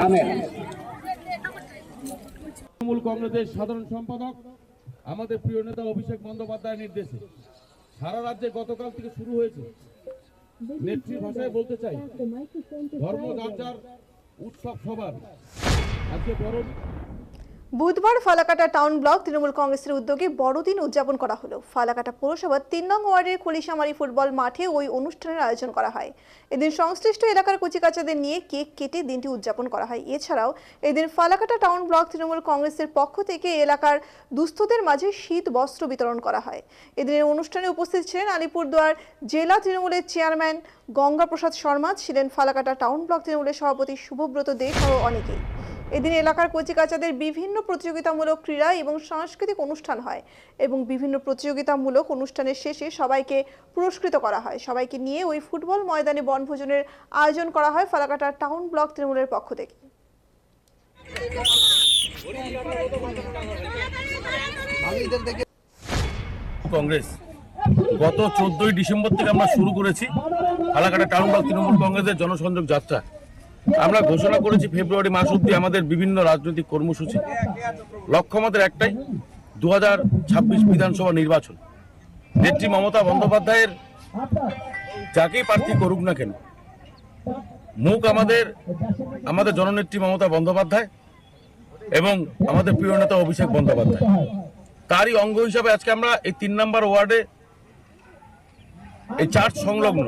থামেন। তৃণমূল কংগ্রেসের সাধারণ সম্পাদক আমাদের প্রিয় নেতা অভিষেক বন্দ্যোপাধ্যায়ের নির্দেশে সারা রাজ্যে গতকাল থেকে শুরু হয়েছে। নেত্রীর ভাষায় বলতে চাই, ধর্ম যার যার, উৎসব সবার। আজকে বড়দিন। বুধবার ফালাকাটা টাউন ব্লক তৃণমূল কংগ্রেসের উদ্যোগে বড়দিন উদযাপন করা হলো। ফালাকাটা পৌরসভার ৩ নং ওয়ার্ডের কলিশামারি ফুটবল মাঠে ওই অনুষ্ঠানের আয়োজন করা হয়। এদিন সংশ্লিষ্ট এলাকার কচিকাচাদের নিয়ে কেক কেটে দিনটি উদযাপন করা হয়। এছাড়াও এদিন ফালাকাটা টাউন ব্লক তৃণমূল কংগ্রেসের পক্ষ থেকে এলাকার দুস্থদের মাঝে শীত বস্ত্র বিতরণ করা হয়। এদিনের অনুষ্ঠানে উপস্থিত ছিলেন আলিপুরদুয়ার জেলা তৃণমূলের চেয়ারম্যান গঙ্গা প্রসাদ শর্মা, ছিলেন ফালাকাটা টাউন ব্লক তৃণমূলের সভাপতি শুভব্রত দে সহ অনেকেই। এদিন এলাকার কচিকাচাদের বিভিন্ন প্রতিযোগিতামূলক ক্রীড়া এবং সাংস্কৃতিক অনুষ্ঠান হয় এবং বিভিন্ন প্রতিযোগিতামূলক অনুষ্ঠানের শেষে সবাইকে পুরস্কৃত করা হয়। সবাইকে নিয়ে ওই ফুটবল ময়দানে বনভোজনের আয়োজন করা হয় ফালাকাটা টাউন ব্লক তৃণমূলের পক্ষ থেকে। কংগ্রেস গত 14ই ডিসেম্বর থেকে আমরা শুরু করেছি ফালাকাটা টাউন ব্লক তৃণমূল কংগ্রেসের জনসংযোগ যাত্রা। আমরা ঘোষণা করেছি ফেব্রুয়ারি মাস অব্দি আমাদের বিভিন্ন রাজনৈতিক কর্মসূচি। লক্ষ্য আমাদের একটাই, 2026 বিধানসভা নির্বাচন। নেত্রী মমতা বন্দ্যোপাধ্যায়ের যাকেই প্রার্থী করুক না কেন, মুখ আমাদের জননেত্রী মমতা বন্দ্যোপাধ্যায় এবং আমাদের প্রিয় নেতা অভিষেক বন্দ্যোপাধ্যায়। তারই অঙ্গ হিসাবে আজকে আমরা এই 3 নম্বর ওয়ার্ডে এই চার্চ সংলগ্ন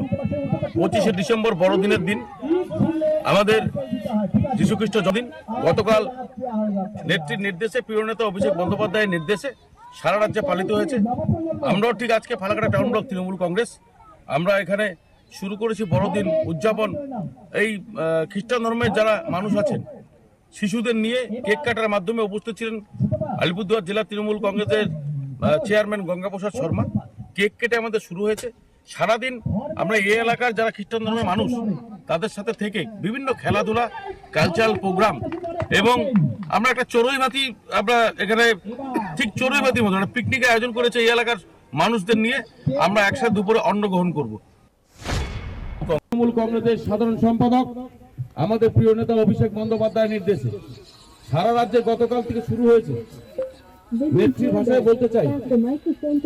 25শে ডিসেম্বর বড়দিনের দিন, আমাদের যীশুখ্রিস্ট জন্মদিন, গতকাল নেত্রীর নির্দেশে, প্রিয় নেতা অভিষেক বন্দ্যোপাধ্যায়ের নির্দেশে সারা রাজ্যে পালিত হয়েছে। আমরাও ঠিক আজকে ফালাকাটা টাউন ব্লক তৃণমূল কংগ্রেস আমরা এখানে শুরু করেছি বড়দিন উদযাপন। এই খ্রিস্টান ধর্মের যারা মানুষ আছেন, শিশুদের নিয়ে কেক কাটার মাধ্যমে উপস্থিত ছিলেন আলিপুরদুয়ার জেলা তৃণমূল কংগ্রেসের চেয়ারম্যান গঙ্গা প্রসাদ শর্মা। কেক কেটে আমাদের শুরু হয়েছে। সারাদিন আমরা এই এলাকার যারা খ্রিস্টান ধর্মের মানুষ তাদের সাথে থেকে বিভিন্ন খেলাধুলা, কালচারাল প্রোগ্রাম এবং আমরা একটা চড়ুইভাতি, আমরা এখানে ঠিক চড়ুইভাতির মতো একটা পিকনিকের আয়োজন করেছে এই এলাকার মানুষদের নিয়ে। আমরা একসাথে দুপুরে অন্ন গ্রহণ করব। তৃণমূল কংগ্রেসের সাধারণ সম্পাদক আমাদের প্রিয় নেতা অভিষেক বন্দ্যোপাধ্যায়ের নির্দেশে সারা রাজ্যে গতকাল থেকে শুরু হয়েছে। নেত্রীর ভাষায় বলতে চাই,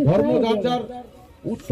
ধর্ম যার যার, উৎসব